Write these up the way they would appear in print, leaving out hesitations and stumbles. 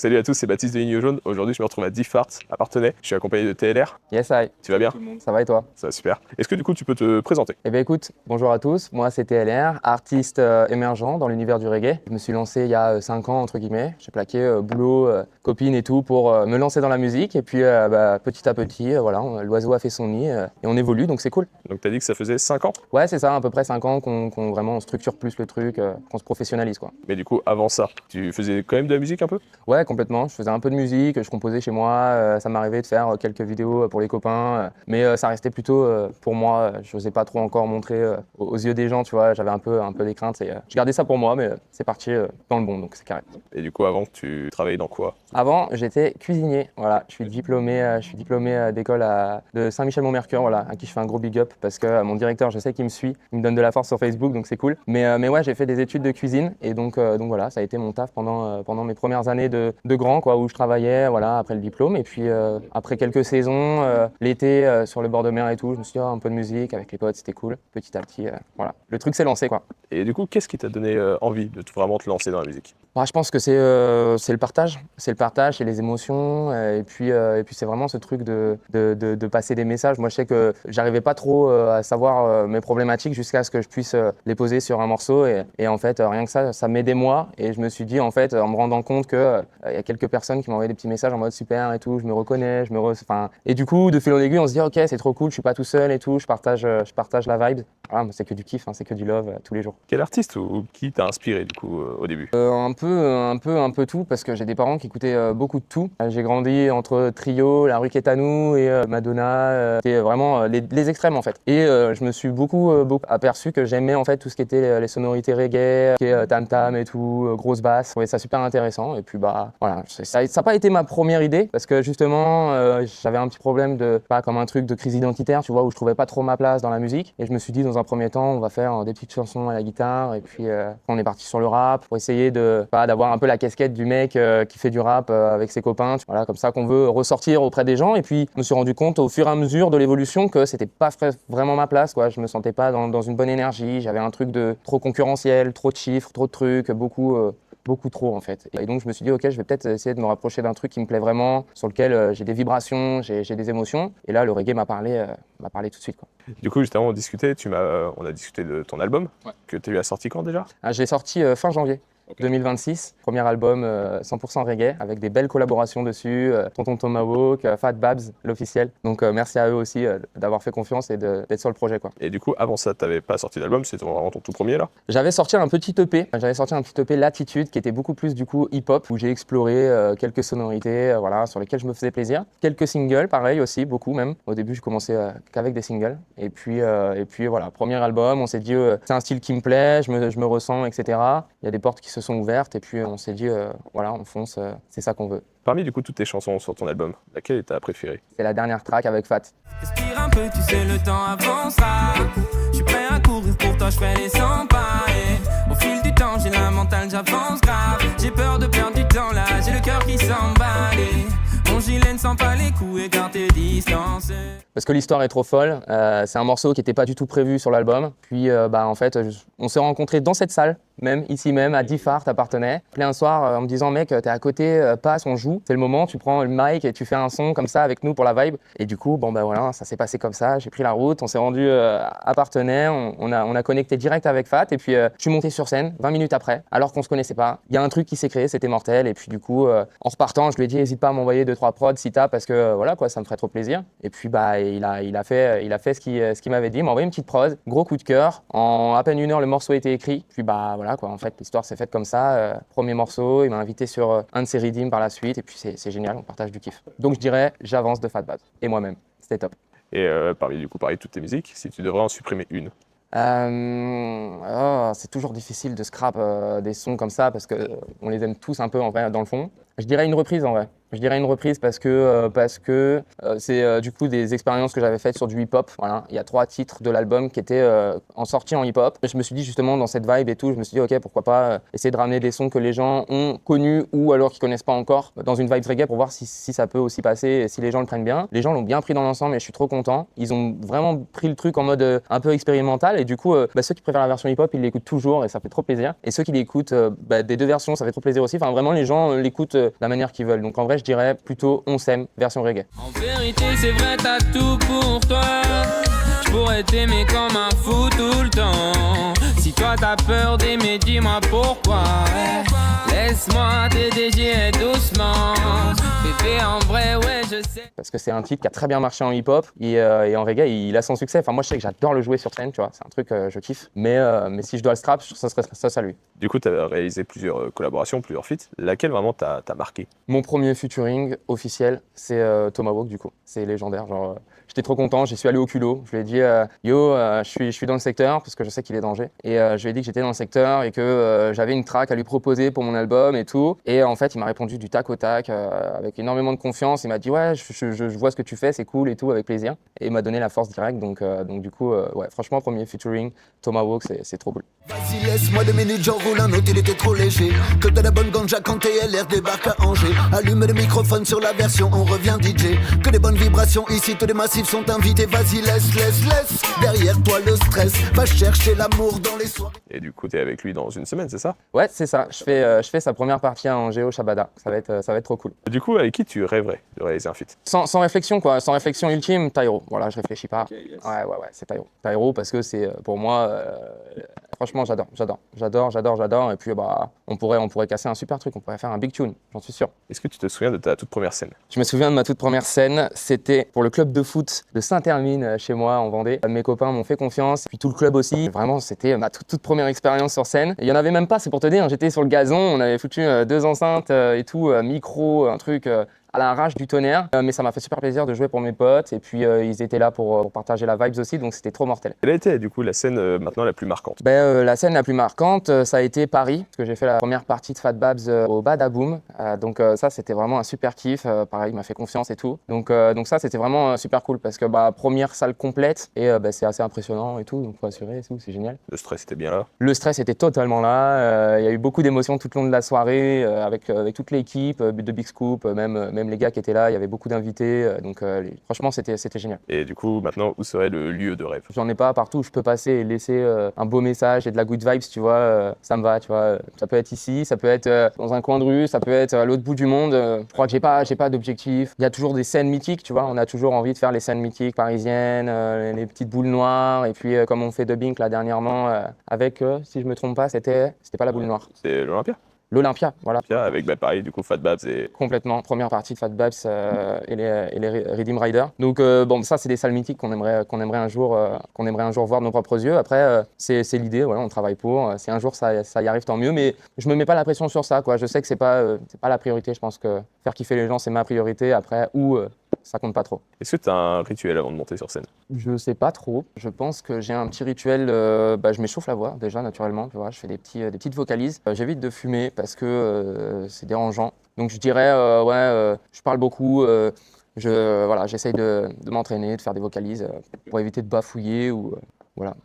Salut à tous, c'est Baptiste de Ligne Jaune. Aujourd'hui, je me retrouve à Diffart, à Parthenay. Je suis accompagné de TLR. Yes, I. Tu vas bien? Ça va et toi? Ça va super. Est-ce que du coup, tu peux te présenter? Eh bien écoute, bonjour à tous, moi c'est TLR, artiste émergent dans l'univers du reggae. Je me suis lancé il y a 5 ans entre guillemets, j'ai plaqué boulot, copine et tout pour me lancer dans la musique et puis petit à petit, voilà, l'oiseau a fait son nid et on évolue donc c'est cool. Donc, tu as dit que ça faisait 5 ans. Ouais c'est ça, à peu près 5 ans qu'on vraiment structure plus le truc, qu'on se professionnalise quoi. Mais du coup, avant ça, tu faisais quand même de la musique un peu? Ouais complètement, je faisais un peu de musique, je composais chez moi, ça m'arrivait de faire quelques vidéos pour les copains, mais ça restait plutôt pour moi, je n'osais pas trop encore montrer aux yeux des gens, tu vois, j'avais un peu des craintes et je gardais ça pour moi, mais c'est parti dans le bon, donc c'est carré. Et du coup, avant, tu travaillais dans quoi? Avant, j'étais cuisinier, voilà, je suis diplômé d'école de Saint-Michel-Mont-Mercure, voilà, à qui je fais un gros big up parce que mon directeur, je sais qu'il me suit, il me donne de la force sur Facebook, donc c'est cool. Mais ouais, j'ai fait des études de cuisine et donc voilà, ça a été mon taf pendant mes premières années de grand, quoi, où je travaillais, voilà, après le diplôme. Et puis après quelques saisons, l'été sur le bord de mer et tout, je me suis dit, un peu de musique avec les potes, c'était cool. Petit à petit, voilà, le truc s'est lancé, quoi. Et du coup, qu'est-ce qui t'a donné envie de vraiment te lancer dans la musique? Bah, je pense que c'est le partage, c'est les émotions et puis c'est vraiment ce truc de passer des messages. Moi je sais que j'arrivais pas trop à savoir mes problématiques jusqu'à ce que je puisse les poser sur un morceau et en fait rien que ça m'aidait moi et je me suis dit en fait en me rendant compte que il y a quelques personnes qui m'envoyaient des petits messages en mode super et tout, je me reconnais, enfin et du coup de fil en aiguille on se dit ok c'est trop cool, je suis pas tout seul et tout, je partage la vibe. Voilà, c'est que du kiff, hein, c'est que du love tous les jours. Quel artiste ou qui t'a inspiré du coup au début? Un peu tout, parce que j'ai des parents qui écoutaient beaucoup de tout. J'ai grandi entre Trio, La Rue Quétanou et Madonna. C'était vraiment les extrêmes en fait. Et je me suis beaucoup aperçu que j'aimais en fait tout ce qui était les sonorités reggae, qui est tam tam et tout, grosse basse. Je trouvais ça super intéressant. Et puis bah voilà, ça n'a pas été ma première idée parce que justement j'avais un petit problème pas comme un truc de crise identitaire, tu vois, où je trouvais pas trop ma place dans la musique. Et je me suis dit dans un premier temps, on va faire des petites chansons à la guitare et puis on est parti sur le rap pour essayer d'avoir un peu la casquette du mec qui fait du rap avec ses copains. Voilà, comme ça qu'on veut ressortir auprès des gens. Et puis, je me suis rendu compte au fur et à mesure de l'évolution que c'était pas vraiment ma place, quoi. Je me sentais pas dans une bonne énergie. J'avais un truc de trop concurrentiel, trop de chiffres, trop de trucs, beaucoup trop en fait. Et donc je me suis dit ok, je vais peut-être essayer de me rapprocher d'un truc qui me plaît vraiment, sur lequel j'ai des vibrations, j'ai des émotions. Et là le reggae m'a parlé tout de suite, quoi. Du coup, juste avant, on discutait, on a discuté de ton album que tu as eu à sortie quand déjà? Je l'ai sorti fin janvier. 2026, premier album 100% reggae avec des belles collaborations dessus, Tonton Tomahawk, Fat Babs, l'officiel. Donc merci à eux aussi d'avoir fait confiance et d'être sur le projet, quoi. Et du coup, avant ça, tu n'avais pas sorti d'album, c'était vraiment ton tout premier là? J'avais sorti un petit EP, Latitude, qui était beaucoup plus du coup hip-hop, où j'ai exploré quelques sonorités, voilà, sur lesquelles je me faisais plaisir. Quelques singles, pareil aussi, beaucoup même. Au début, je commençais qu'avec des singles. Et puis voilà, premier album, on s'est dit c'est un style qui me plaît, je me ressens, etc. Il y a des portes qui se sont ouvertes et puis on s'est dit voilà, on fonce, c'est ça qu'on veut. Parmi du coup toutes tes chansons sur ton album, laquelle est ta préférée? C'est la dernière track avec Fat. Respire un peu, tu sais, le temps avancera. Je suis prêt à courir pour toi, je fais les 100 pas. Et au fil du temps, j'ai la mentale, j'avance grave. J'ai peur de perdre du temps là, j'ai le cœur qui s'emballe. Mon gilet ne sent pas les coups, écarte tes distances. Parce que l'histoire est trop folle, c'est un morceau qui n'était pas du tout prévu sur l'album. Puis en fait, on s'est rencontrés dans cette salle, ici même, à Diffart, à Parthenay. Appelé un soir en me disant mec, t'es à côté, passe, on joue. C'est le moment, tu prends le mic et tu fais un son comme ça avec nous pour la vibe. Et du coup, bon bah voilà, ça s'est passé comme ça. J'ai pris la route, on s'est rendu à Parthenay, on a connecté direct avec Fat. Et puis je suis monté sur scène 20 minutes après, alors qu'on se connaissait pas. Il y a un truc qui s'est créé, c'était mortel. Et puis du coup, en repartant, je lui ai dit n'hésite pas à m'envoyer 2-3 prods si t'as, parce que voilà quoi, ça me ferait trop plaisir. Et puis bah il a fait ce qu'il m'avait dit, il m'a envoyé une petite prod, gros coup de cœur. En à peine 1 heure, le morceau a été écrit. Puis bah voilà quoi, en fait l'histoire s'est faite comme ça. Premier morceau, il m'a invité sur un de ses redeems par la suite. Et puis c'est génial, on partage du kiff. Donc je dirais j'avance de Fat Bad et moi-même, c'était top. Et parmi toutes tes musiques, si tu devrais en supprimer une? C'est toujours difficile de scrap des sons comme ça parce que on les aime tous un peu en vrai dans le fond. Je dirais une reprise en vrai. Je dirais une reprise parce que c'est du coup des expériences que j'avais faites sur du hip-hop. Voilà, il y a 3 titres de l'album qui étaient en sortie en hip-hop. Je me suis dit justement dans cette vibe et tout, je me suis dit ok, pourquoi pas essayer de ramener des sons que les gens ont connus ou alors qu'ils connaissent pas encore dans une vibe reggae pour voir si ça peut aussi passer et si les gens le prennent bien. Les gens l'ont bien pris dans l'ensemble et je suis trop content. Ils ont vraiment pris le truc en mode un peu expérimental et du coup ceux qui préfèrent la version hip-hop ils l'écoutent toujours et ça fait trop plaisir. Et ceux qui l'écoutent des 2 versions ça fait trop plaisir aussi. Enfin vraiment les gens l'écoutent de la manière qu'ils veulent. Donc en vrai je dirais plutôt On s'aime version reggae. En vérité, c'est vrai, t'as tout pour toi. Je pourrais t'aimer comme un fou tout le temps. Si toi t'as peur d'aimer, dis-moi pourquoi. Laisse-moi t'aider, j'irai doucement. Bébé, en vrai, ouais, je sais. Parce que c'est un titre qui a très bien marché en hip-hop et en reggae, il a son succès. Enfin, moi, je sais que j'adore le jouer sur scène, tu vois, c'est un truc que je kiffe. Mais si je dois le scrap, ça serait ça lui. Du coup, tu as réalisé plusieurs collaborations, plusieurs feats. Laquelle vraiment t'a marqué? Mon premier featuring officiel, c'est Tomahawk, du coup. C'est légendaire, genre... J'étais trop content, j'y suis allé au culot. Je lui ai dit yo, je suis dans le secteur parce que je sais qu'il est danger. Et je lui ai dit que j'étais dans le secteur et que j'avais une track à lui proposer pour mon album et tout. Et en fait, il m'a répondu du tac au tac avec énormément de confiance. Il m'a dit ouais, je vois ce que tu fais, c'est cool et tout, avec plaisir. Et il m'a donné la force directe. Donc du coup, ouais, franchement, premier featuring, Tomahawk, c'est trop cool. Vas-y, laisse-moi 2 minutes, j'enroule un autre, il était trop léger. Que de la bonne ganja quand TLR débarque à Angers. Allume le microphone sur la version, on revient DJ. Que des bonnes vibrations ici, tous les massifs sont invités. Vas-y, laisse. Derrière toi le stress, va chercher l'amour dans les soirées. Et du coup, t'es avec lui dans une semaine, c'est ça? Ouais, c'est ça. Je fais sa première partie à Angers au Shabada. Ça va être trop cool. Du coup, avec qui tu rêverais de réaliser un feat? Sans réflexion, quoi. Sans réflexion ultime, Taïro. Voilà, je réfléchis pas. Okay, yes. Ouais, c'est Taïro. Taïro parce que c'est, pour moi, franchement, j'adore. Et puis, on pourrait casser un super truc. On pourrait faire un big tune, j'en suis sûr. Est-ce que tu te souviens de ta toute première scène? Je me souviens de ma toute première scène. C'était pour le club de foot de Saint-Hermine, chez moi, en Vendée. Mes copains m'ont fait confiance. Puis tout le club aussi. Vraiment, c'était ma toute première expérience sur scène. Il y en avait même pas, c'est pour te dire. J'étais sur le gazon. On avait foutu 2 enceintes et tout, micro, un truc... à l'arrache du tonnerre, mais ça m'a fait super plaisir de jouer pour mes potes et puis ils étaient là pour partager la vibes aussi, donc c'était trop mortel. Quelle a été du coup la scène maintenant la plus marquante? La scène la plus marquante, ça a été Paris, parce que j'ai fait la première partie de Fat Babs au Badaboom, donc ça c'était vraiment un super kiff, pareil il m'a fait confiance et tout, donc ça c'était vraiment super cool parce que première salle complète et c'est assez impressionnant et tout, donc faut assurer et tout, c'est génial. Le stress était bien là? Le stress était totalement là, il y a eu beaucoup d'émotions tout le long de la soirée avec toute l'équipe de Big Scoop, même les gars qui étaient là, il y avait beaucoup d'invités, donc franchement c'était génial. Et du coup maintenant où serait le lieu de rêve? J'en ai pas partout où je peux passer et laisser un beau message et de la good vibes, tu vois, ça me va, tu vois. Ça peut être ici, ça peut être dans un coin de rue, ça peut être à l'autre bout du monde. Je crois que j'ai pas d'objectif. Il y a toujours des scènes mythiques, tu vois, on a toujours envie de faire les scènes mythiques parisiennes, les petites boules noires, et puis comme on fait de Bink là dernièrement avec, si je me trompe pas, c'était pas la boule noire. C'est l'Olympia? L'Olympia, voilà. Avec pareil, du coup, Fat Babs et... Complètement, première partie de Fat Babs et les Redeem Riders. Donc ça, c'est des salles mythiques qu'on aimerait un jour voir de nos propres yeux. Après, c'est l'idée, voilà, on travaille pour. Si un jour ça y arrive, tant mieux. Mais je me mets pas la pression sur ça, quoi. Je sais que c'est pas la priorité. Je pense que faire kiffer les gens, c'est ma priorité. Après, ça compte pas trop. Est-ce que tu as un rituel avant de monter sur scène? Je sais pas trop. Je pense que j'ai un petit rituel. Je m'échauffe la voix déjà naturellement. Tu vois, je fais des petites vocalises. J'évite de fumer parce que c'est dérangeant. Donc je dirais je parle beaucoup. J'essaye de m'entraîner, de faire des vocalises pour éviter de bafouiller ou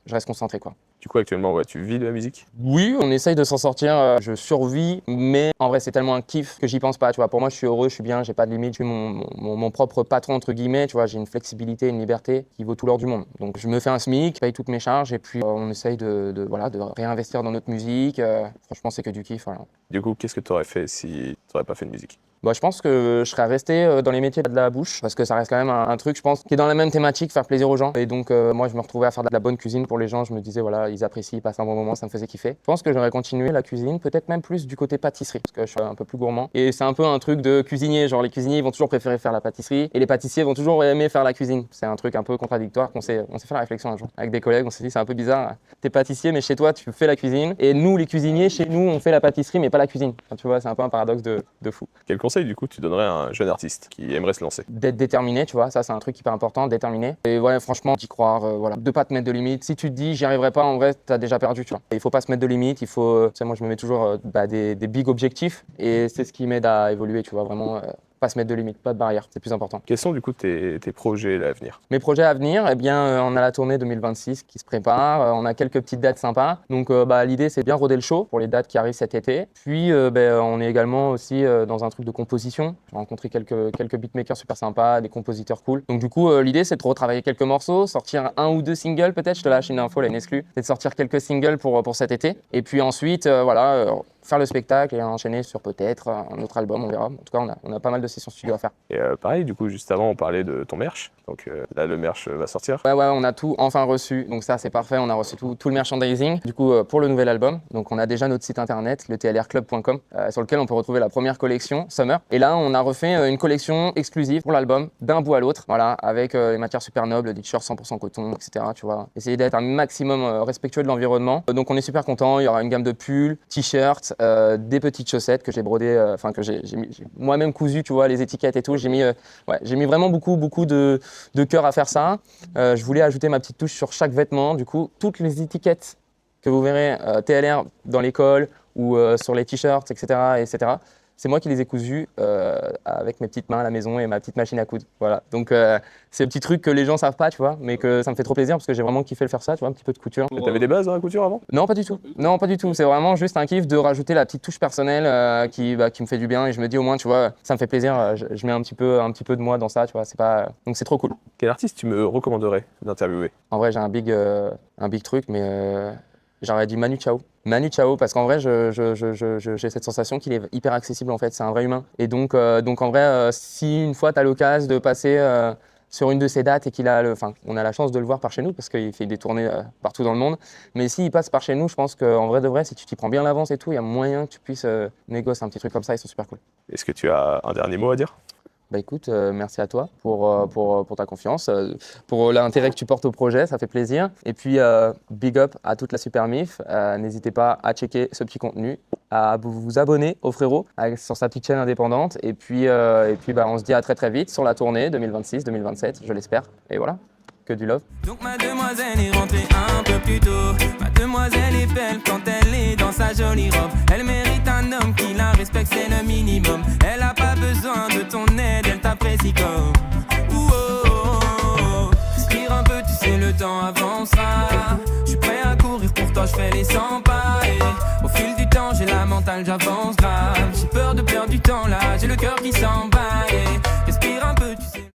je reste concentré, quoi. Du coup, actuellement, tu vis de la musique? Oui, on essaye de s'en sortir. Je survis, mais en vrai, c'est tellement un kiff que j'y pense pas. Tu vois, pour moi, je suis heureux, je suis bien, j'ai pas de limite. Je suis mon propre patron, entre guillemets. Tu vois, j'ai une flexibilité, une liberté qui vaut tout l'or du monde. Donc, je me fais un SMIC, je paye toutes mes charges et puis on essaye de réinvestir dans notre musique. Franchement, c'est que du kiff. Voilà. Du coup, qu'est-ce que tu aurais fait si tu n'aurais pas fait de musique? Je pense que je serais resté dans les métiers de la bouche parce que ça reste quand même un truc, je pense, qui est dans la même thématique, faire plaisir aux gens. Et donc, moi, je me retrouvais à faire de la bonne cuisine pour les gens. Je me disais, voilà, ils apprécient, ils passent un bon moment, ça me faisait kiffer. Je pense que j'aurais continué la cuisine, peut-être même plus du côté pâtisserie parce que je suis un peu plus gourmand. Et c'est un peu un truc de cuisinier. Genre, les cuisiniers vont toujours préférer faire la pâtisserie et les pâtissiers vont toujours aimer faire la cuisine. C'est un truc un peu contradictoire on s'est fait la réflexion un jour avec des collègues. On s'est dit, c'est un peu bizarre. T'es pâtissier, mais chez toi, tu fais la cuisine. Et nous, les cuisiniers, chez nous, on fait la pâtisserie, mais pas la cuisine. Enfin, tu vois, c'est un peu un paradoxe de fou. Quel conseil, du coup, tu donnerais à un jeune artiste qui aimerait se lancer? D'être déterminé, tu vois, ça c'est un truc hyper important, déterminé. Et ouais, franchement, d'y croire, de pas te mettre de limites. Si tu te dis j'y arriverai pas, en vrai, t'as déjà perdu, tu vois. Et il faut pas se mettre de limites, il faut, tu sais, moi je me mets toujours des big objectifs et c'est ce qui m'aide à évoluer, tu vois, vraiment pas se mettre de limites, pas de barrières, c'est plus important. Quels sont du coup tes projets là, à venir? Mes projets à venir, eh bien, on a la tournée 2026 qui se prépare, on a quelques petites dates sympas. Donc l'idée c'est bien roder le show pour les dates qui arrivent cet été. Puis on est également aussi dans un truc de composition. J'ai rencontré quelques beatmakers super sympas, des compositeurs cool. Donc du coup l'idée c'est de retravailler quelques morceaux, sortir 1 ou 2 singles peut-être, je te lâche une info, là, une exclue. C'est de sortir quelques singles pour cet été. Et puis ensuite faire le spectacle et enchaîner sur peut-être un autre album, on verra. En tout cas on a pas mal de sessions studio à faire. Et pareil, du coup, juste avant, on parlait de ton merch. Donc là, le merch va sortir. Ouais, on a tout enfin reçu. Donc ça, c'est parfait. On a reçu tout le merchandising. Du coup, pour le nouvel album, donc on a déjà notre site internet, le tlrclub.com, sur lequel on peut retrouver la première collection, Summer. Et là, on a refait une collection exclusive pour l'album, d'un bout à l'autre. Voilà, avec les matières super nobles, des t-shirts 100% coton, etc. Tu vois, essayer d'être un maximum respectueux de l'environnement. Donc on est super content. Il y aura une gamme de pulls, t-shirts, des petites chaussettes que j'ai brodées, que j'ai moi-même cousu, tu vois, les étiquettes et tout. J'ai mis vraiment beaucoup de cœur à faire ça. Je voulais ajouter ma petite touche sur chaque vêtement. Du coup, toutes les étiquettes que vous verrez TLR dans l'école ou sur les t-shirts, etc., c'est moi qui les ai cousus avec mes petites mains à la maison et ma petite machine à coudre. Voilà. Donc, c'est un petit truc que les gens savent pas, tu vois, mais que ça me fait trop plaisir parce que j'ai vraiment kiffé le faire ça, tu vois, un petit peu de couture. Et t'avais des bases dans la couture avant? Non, pas du tout. Non, pas du tout. C'est vraiment juste un kiff de rajouter la petite touche personnelle qui me fait du bien et je me dis au moins, tu vois, ça me fait plaisir. Je mets un petit peu de moi dans ça, tu vois. Donc c'est trop cool. Quel artiste tu me recommanderais d'interviewer? En vrai, j'ai un big truc, mais j'aurais dit Manu Chao. Manu Chao, parce qu'en vrai, j'ai cette sensation qu'il est hyper accessible en fait. C'est un vrai humain. Et donc en vrai, si une fois tu as l'occasion de passer sur une de ces dates et on a la chance de le voir par chez nous parce qu'il fait des tournées partout dans le monde. Mais s'il passe par chez nous, je pense qu'en vrai de vrai, si tu t'y prends bien l'avance et tout, il y a moyen que tu puisses négocier un petit truc comme ça. Ils sont super cool. Est-ce que tu as un dernier mot à dire? Bah écoute, merci à toi pour ta confiance, pour l'intérêt que tu portes au projet, ça fait plaisir. Et puis, big up à toute la Super Mif. N'hésitez pas à checker ce petit contenu, à vous abonner au frérot sur sa petite chaîne indépendante. Et puis on se dit à très très vite sur la tournée 2026-2027, je l'espère. Et voilà, que du love. Donc ma demoiselle est rentrée un peu plus tôt. Ma demoiselle est belle quand elle est dans sa jolie robe. Elle mérite un homme qui la respecte, c'est le minimum. Elle a pas besoin de ton aide, elle t'apprécie comme Respire un peu, tu sais le temps avancera. Je suis prêt à courir pour toi, je fais les 100 pas. Et au fil du temps, j'ai la mentale, j'avance grave. J'ai peur de perdre du temps là, j'ai le cœur qui s'en bat.